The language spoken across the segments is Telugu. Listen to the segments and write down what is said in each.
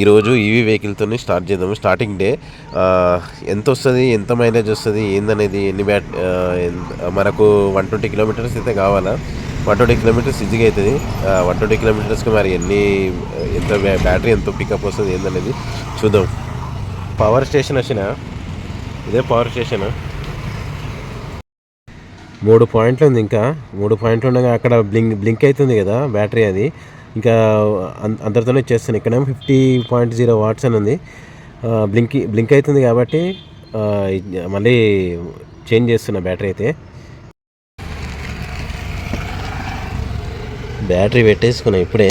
ఈరోజు ఈవీ వెహికల్తో స్టార్ట్ చేద్దాము. స్టార్టింగ్ డే ఎంత వస్తుంది, ఎంత మైలేజ్ వస్తుంది, ఏందనేది, మనకు 120 కిలోమీటర్స్ అయితే కావాలా. 120 కిలోమీటర్స్ ఈజీగా అవుతుంది. 120 కిలోమీటర్స్కి మరి ఎంత బ్యాటరీ ఎంత పికప్ వస్తుంది ఏందనేది చూద్దాం. పవర్ స్టేషన్ వచ్చిన ఇదే పవర్ స్టేషన్. 3 పాయింట్లు ఉంది. ఇంకా 3 పాయింట్లు ఉండగా అక్కడ బ్లింక్ అవుతుంది కదా బ్యాటరీ. అది ఇంకా అందరితోనే చేస్తాను. ఇక్కడ 50.0 వాట్స్ అని ఉంది. బ్లింక్ అవుతుంది కాబట్టి మళ్ళీ చేంజ్ చేస్తున్నా బ్యాటరీ అయితే. బ్యాటరీ పెట్టేసుకున్నా ఇప్పుడే.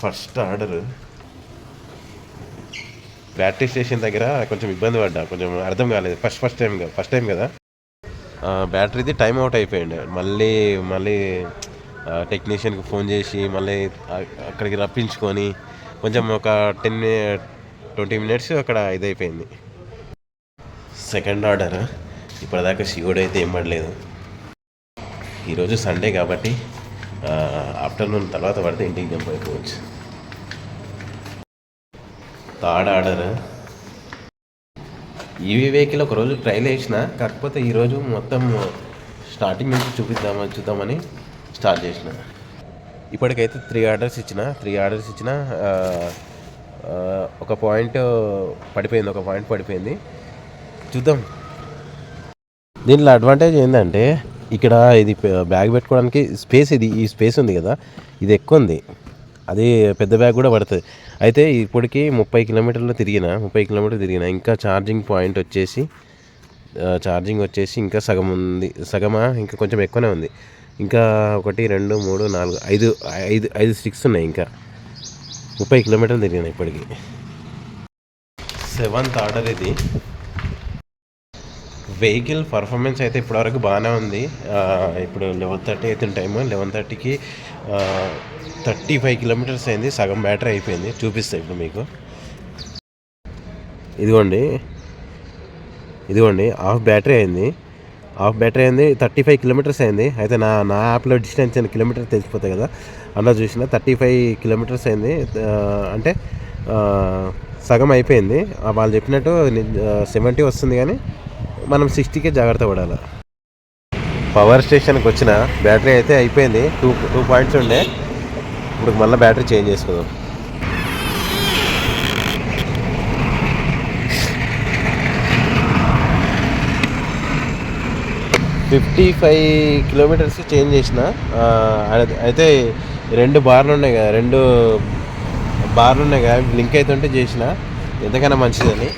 ఫస్ట్ ఆర్డర్ బ్యాటరీ స్టేషన్ దగ్గర కొంచెం ఇబ్బంది పడ్డా, కొంచెం అర్థం కాలేదు. ఫస్ట్ టైం కదా. బ్యాటరీది టైం అవుట్ అయిపోయింది. మళ్ళీ టెక్నీషియన్కి ఫోన్ చేసి మళ్ళీ అక్కడికి రప్పించుకొని కొంచెం ఒక 10-20 మినిట్స్ అక్కడ ఇదైపోయింది. సెకండ్ ఆర్డర్ ఇప్పటిదాకా శివుడు అయితే ఏం పడలేదు. ఈరోజు సండే కాబట్టి ఆఫ్టర్నూన్ తర్వాత పడితే ఇంటికి జంప్ అయిపోవచ్చు. థర్డ్ ఆర్డర్ ఈవీ వెహికల్ ఒకరోజు ట్రైల్ వేసిన, కాకపోతే ఈరోజు మొత్తం స్టార్టింగ్ నుంచి చూద్దామని స్టార్ట్ చేసిన. ఇప్పటికైతే 3 ఆర్డర్స్ ఇచ్చిన. ఒక పాయింట్ పడిపోయింది. చూద్దాం. దీంట్లో అడ్వాంటేజ్ ఏంటంటే ఇక్కడ ఇది బ్యాగ్ పెట్టుకోవడానికి ఈ స్పేస్ ఉంది కదా, ఇది ఎక్కువ ఉంది. అది పెద్ద బ్యాగ్ కూడా పడుతుంది. అయితే ఇప్పటికి 30 కిలోమీటర్లు తిరిగిన. ఇంకా ఛార్జింగ్ వచ్చేసి ఇంకా సగం ఉంది. ఇంకా కొంచెం ఎక్కువనే ఉంది. ఇంకా 1 2 3 4 5 స్టిక్స్ ఉన్నాయి. ఇంకా 30 కిలోమీటర్లు తిరిగిన ఇప్పటికి. 7th ఆర్డర్ ఇది. వెహికల్ పర్ఫార్మెన్స్ అయితే ఇప్పటివరకు బాగానే ఉంది. ఇప్పుడు 11:30 అవుతుంది టైము. 11:30కి 35 కిలోమీటర్స్ అయింది. సగం బ్యాటరీ అయిపోయింది. చూపిస్తాయి ఇప్పుడు మీకు. ఇదిగోండి హాఫ్ బ్యాటరీ అయింది. 35 కిలోమీటర్స్ అయింది. అయితే నా యాప్లో డిస్టెన్స్ కిలోమీటర్ తెలిసిపోతాయి కదా, అలా చూసిన 35 కిలోమీటర్స్ అయింది. అంటే సగం అయిపోయింది. వాళ్ళు చెప్పినట్టు 70 వస్తుంది, కానీ మనం 60కే జాగ్రత్త పడాలి. పవర్ స్టేషన్కి వచ్చిన బ్యాటరీ అయితే అయిపోయింది. 2 పాయింట్స్ ఉండే. ఇప్పుడు మళ్ళీ బ్యాటరీ చేంజ్ చేసుకుందాం. $55 కిలోమీటర్స్ చేంజ్ చేసిన. అయితే 2 బార్లు ఉన్నాయి కదా, లింక్ అవుతుంటే చేసిన, ఎంతకైనా మంచిదని.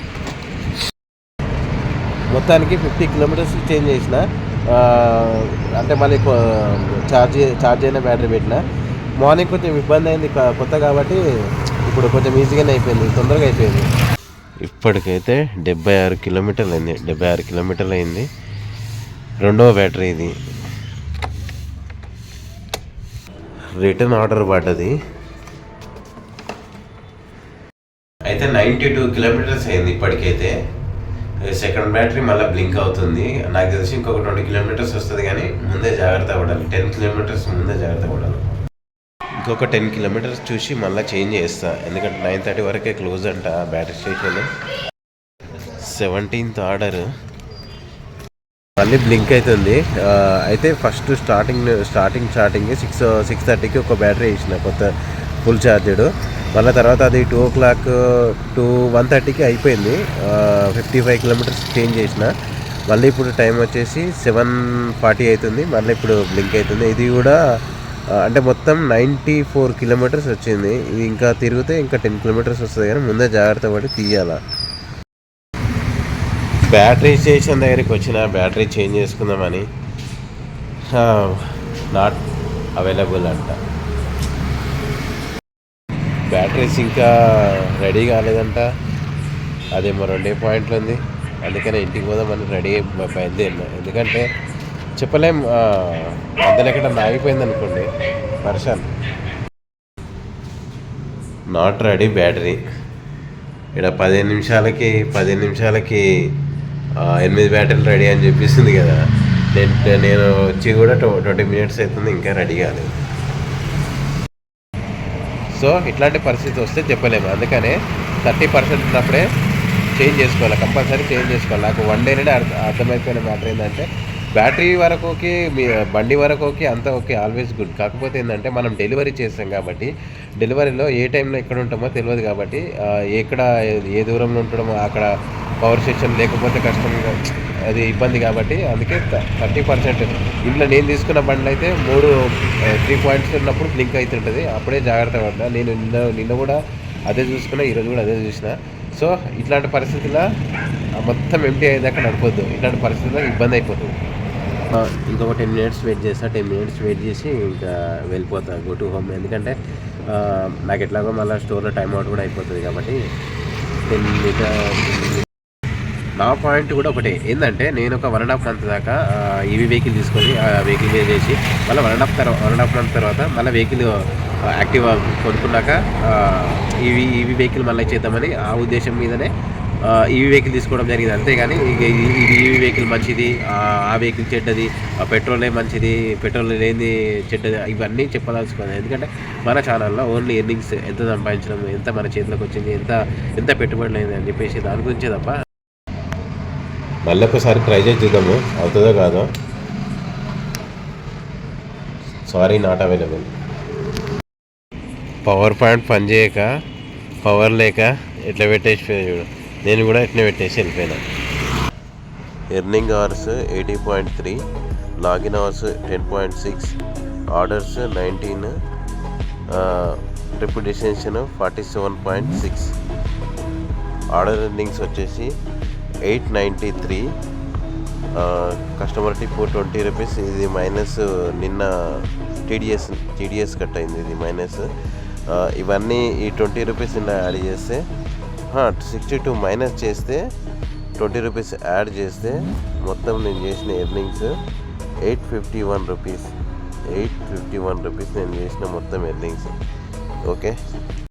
మొత్తానికి 50 కిలోమీటర్స్ చేంజ్ చేసిన. అంటే మళ్ళీ ఛార్జ్ అయిన బ్యాటరీ పెట్టిన. మార్నింగ్ కొంచెం ఇబ్బంది అయింది, కొత్త కాబట్టి. ఇప్పుడు కొంచెం ఈజీగానే అయిపోయింది, తొందరగా అయిపోయింది. ఇప్పటికైతే 76 కిలోమీటర్లు అయింది. రెండవ బ్యాటరీ ఇది. రిటర్న్ ఆర్డర్ పడ్డది. అయితే 92 కిలోమీటర్స్ అయింది ఇప్పటికైతే. సెకండ్ బ్యాటరీ మళ్ళీ బ్లింక్ అవుతుంది. నాకు తెలిసి ఇంకొక 20 కిలోమీటర్స్ వస్తుంది, కానీ ముందే జాగ్రత్త పడాలి. 10 కిలోమీటర్స్ ముందే జాగ్రత్త పడాలి. ఇంకొక 10 కిలోమీటర్స్ చూసి మళ్ళీ చేంజ్ చేస్తా, ఎందుకంటే 9:30 వరకే క్లోజ్ అంట బ్యాటరీ స్టేషన్. 17th ఆర్డర్ మళ్ళీ బ్లింక్ అవుతుంది. అయితే ఫస్ట్ స్టార్టింగ్ 6:30కి ఒక బ్యాటరీ వేసిన, కొత్త ఫుల్ ఛార్జెడ్. మళ్ళీ తర్వాత అది 2 o'clock to 1:30కి అయిపోయింది. 55 కిలోమీటర్స్ చేంజ్ చేసిన. మళ్ళీ ఇప్పుడు టైం వచ్చేసి 7:40 అవుతుంది. మళ్ళీ ఇప్పుడు బ్లింక్ అవుతుంది. ఇది కూడా అంటే మొత్తం 94 కిలోమీటర్స్ వచ్చింది. ఇది ఇంకా తిరిగితే ఇంకా 10 కిలోమీటర్స్ వస్తుంది, కానీ ముందే జాగ్రత్త పడి తీయాలా. బ్యాటరీ స్టేషన్ దగ్గరికి వచ్చిన బ్యాటరీ చేంజ్ చేసుకుందామని, నాట్ అవైలబుల్ అంట. బ్యాటరీస్ ఇంకా రెడీ కాలేదంట. అదేమో 2 పాయింట్లు ఉంది. అందుకనే ఇంటికి పోదామని రెడీ బయలుదేరినా. ఎందుకంటే చెప్పలేం, మధ్యలో ఎక్కడ ఆగిపోయింది అనుకోండి, వర్షం. Not ready battery. ఇక్కడ 15 నిమిషాలకి 8 బ్యాటరీలు రెడీ అని చెప్పేసింది కదా. నేను వచ్చి కూడా 20 మినిట్స్ అవుతుంది, ఇంకా రెడీ కాలేదు. సో ఇట్లాంటి పరిస్థితి వస్తే చెప్పలేము. అందుకనే 30% ఉన్నప్పుడే చేంజ్ చేసుకోవాలి, కంపల్సరీ చేంజ్ చేసుకోవాలి. నాకు వన్ డేనే అర్థమైపోయిన మ్యాటర్ ఏంటంటే బ్యాటరీ వరకు ఓకే, మీ బండి వరకు ఓకే, అంతా ఓకే, ఆల్వేస్ గుడ్. కాకపోతే ఏంటంటే మనం డెలివరీ చేస్తాం కాబట్టి డెలివరీలో ఏ టైంలో ఎక్కడ ఉంటామో తెలియదు కాబట్టి ఎక్కడ ఏ దూరంలో ఉంటామో అక్కడ పవర్ స్టేషన్ లేకపోతే కష్టంగా అది ఇబ్బంది కాబట్టి అందుకే 30%. ఇంట్లో నేను తీసుకున్న బండ్లు అయితే 3 పాయింట్స్ ఉన్నప్పుడు బ్లింక్ అవుతుంటుంది, అప్పుడే జాగ్రత్త పడ్డా. నేను నిన్న కూడా అదే చూసుకున్నా, ఈరోజు కూడా అదే చూసిన. సో ఇట్లాంటి పరిస్థితుల్లో మొత్తం ఎంటీ అయ్యేదాకా నడపొద్దు, ఇట్లాంటి పరిస్థితుల్లో ఇబ్బంది అయిపోతుంది. ఇంకొక 10 మినిట్స్ వెయిట్ చేస్తా, 10 మినిట్స్ వెయిట్ చేసి ఇంకా వెళ్ళిపోతా, గో టు హోమ్. ఎందుకంటే నాకు ఎట్లాగో మళ్ళీ స్టోర్లో టైం అవుట్ కూడా అయిపోతుంది కాబట్టి 10 నా పాయింట్ కూడా ఒకటే ఏంటంటే, నేను ఒక 1.5 మంత్ దాకా ఈవీ వెహికల్ తీసుకొని వెహికల్ మీద చేసి మళ్ళీ 1.5 మంత్ తర్వాత మళ్ళీ వెహికల్ యాక్టివ్ కొనుక్కున్నాక ఈవీ వెహికల్ మళ్ళీ చేద్దామని ఆ ఉద్దేశం మీదనే ఈవీ వెహికల్ తీసుకోవడం జరిగింది. అంతేగాని ఇది ఈవీ వెహికల్ మంచిది, ఆ వెహికల్ చెడ్డది, పెట్రోలే మంచిది, పెట్రోల్ లేని చెడ్డది, ఇవన్నీ చెప్పదలుచుకున్నాను. ఎందుకంటే మన ఛానల్లో ఓన్లీ ఎర్నింగ్స్, ఎంత సంపాదించడం, ఎంత మన చేతిలోకి వచ్చింది, ఎంత పెట్టుబడి లేని అని చెప్పేసి దాని గురించే తప్ప. మళ్ళీ ఒకసారి ట్రై చేసి చూద్దాము, అవుతుందో కాదో. Sorry, not available. Power point పని చేయక, పవర్ లేక ఎట్లా పెట్టేసిపోయా చూడు. నేను కూడా ఎట్లా పెట్టేసి వెళ్ళిపోయినా. Earning hours 80.3, login hours 10.6, orders 19, trip destination 47.6, order earnings వచ్చేసి 893, కస్టమర్ టిప్ 20 రూపీస్. ఇది మైనస్ నిన్న టీడీఎస్ కట్ అయింది, ఇది మైనస్. ఇవన్నీ ఈ 20 రూపీస్ నిన్న యాడ్ చేస్తే 62 మైనస్ చేస్తే 20 రూపీస్ యాడ్ చేస్తే మొత్తం నేను చేసిన ఎర్నింగ్స్ 851 రూపీస్. 851 రూపీస్ నేను చేసిన మొత్తం ఎర్నింగ్స్. ఓకే.